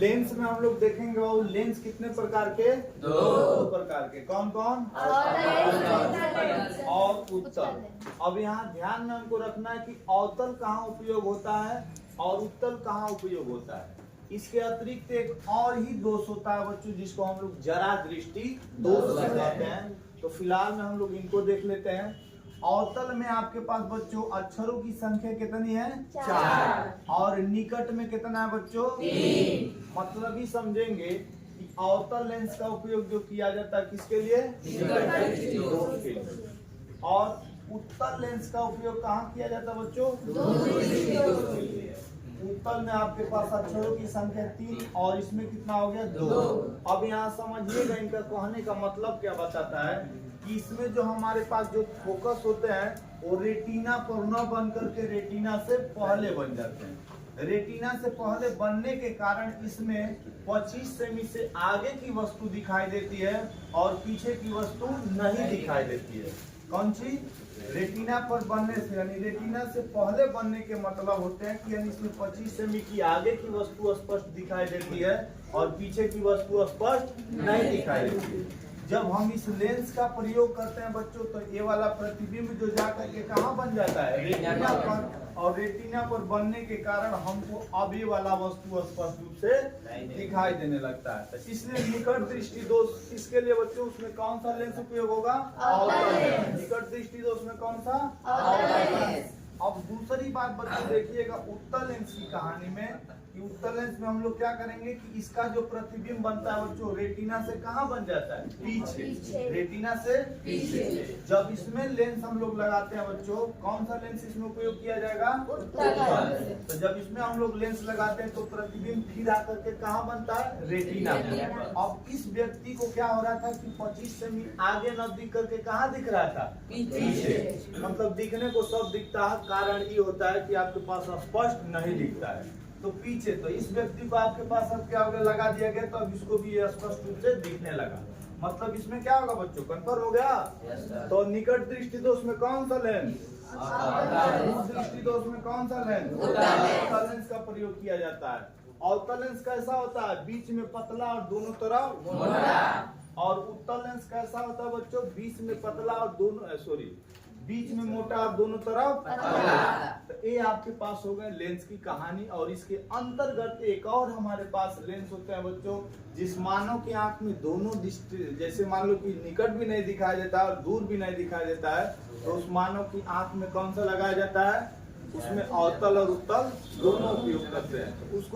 Lens में हम लोग देखेंगे वो लेंस कितने प्रकार के? दो प्रकार के। कौन कौन? और उत्तल। अब यहाँ ध्यान में हमको रखना है कि अवतल कहाँ उपयोग होता है और उत्तल कहाँ उपयोग होता है। इसके अतिरिक्त एक और ही दोष होता है बच्चों, जिसको हम लोग जरा दृष्टि दोष कहते हैं। तो फिलहाल में हम लोग इनको देख लेते हैं। अवतल में आपके पास बच्चों अक्षरों की संख्या कितनी है? 4। और निकट में कितना है बच्चों? 3। मतलब ही समझेंगे कि अवतल लेंस का उपयोग जो किया जाता है किसके लिए? दोष के लिए। और उत्तल लेंस का उपयोग कहाँ किया जाता है बच्चों? के लिए। उत्तल में आपके पास अक्षरों की संख्या 3 और इसमें कितना हो गया? 2। अब यहाँ समझिएगा इनका कहने का मतलब क्या बताता है कि इसमें जो हमारे पास जो फोकस होते हैं वो रेटिना पर न बन करके रेटिना से पहले बन जाते हैं। रेटिना से पहले बनने के कारण इसमें 25 सेमी से आगे की वस्तु दिखाई देती है और पीछे की वस्तु नहीं दिखाई देती है। कौन सी? रेटिना पर बनने से, यानी रेटिना से पहले बनने के मतलब होते हैं कि यानी इसमें 25 सेमी की आगे की वस्तु स्पष्ट दिखाई देती है और पीछे की वस्तु स्पष्ट नहीं दिखाई देती है। जब हम इस लेंस का प्रयोग करते हैं बच्चों तो ये वाला प्रतिबिंब जो जाकर के कहाँ बन जाता है? रेटिना पर। और रेटिना पर बनने के कारण हमको अब ये वाला वस्तु स्पष्ट रूप से दिखाई देने लगता है। इसलिए निकट दृष्टि दोष इसके लिए बच्चों उसमें कौन सा लेंस उपयोग होगा? अवतल लेंस। निकट दृष्टि दोष में कौन सा? अवतल लेंस। अब दूसरी बात बच्चों देखिएगा उत्तल लेंस की कहानी में कि उत्तल लेंस में हम लोग क्या करेंगे कि इसका जो प्रतिबिंब बनता है बच्चों रेटिना से कहाँ बन जाता है? पीछे। रेटिना से पीछे। जब इसमें लेंस हम लोग लगाते हैं बच्चों, कौन सा लेंस इसमें उपयोग किया जाएगा? उत्तल। तो जब इसमें हम लोग लेंस लगाते हैं तो प्रतिबिंब फिर आकर के कहाँ बनता है? रेटिना में। अब इस व्यक्ति को क्या हो रहा था कि 25 सेमी आगे न दिख करके कहाँ दिख रहा था? पीछे। मतलब दिखने को सब दिखता है, कारण ये होता है कि आपके पास स्पष्ट नहीं दिखता है तो पीछे। तो इस व्यक्ति को आपके पास अब क्या हो गया? लगा दिया गया तो अब इसको भी स्पष्ट रूप से दिखने लगा। मतलब इसमें क्या होगा बच्चों? कंफर्म हो गया? तो निकट दृष्टि दोष में कौन सा लेंस? दूर दृष्टि दोष में कौन सा लेंस? उत्तल लेंस का प्रयोग किया जाता है। अवतल लेंस कैसा होता है? बीच में पतला और दोनों तरफ मोटा। और उत्तल लेंस कैसा होता है बच्चों? बीच में पतला और बीच में मोटा और दोनों तरफ पतला। तो ये आपके पास हो गए लेंस की कहानी। और इसके अंतर्गत एक और हमारे पास लेंस होते हैं बच्चों, जिस मानव की आंख में दोनों दृष्टि, जैसे मान लो कि निकट भी नहीं दिखाई देता और दूर भी नहीं दिखाई देता है, तो उस मानव की आंख में कौन सा लगाया जाता है? उसमें अवतल और उत्तल दोनों उपयोग करते हैं। तो उसको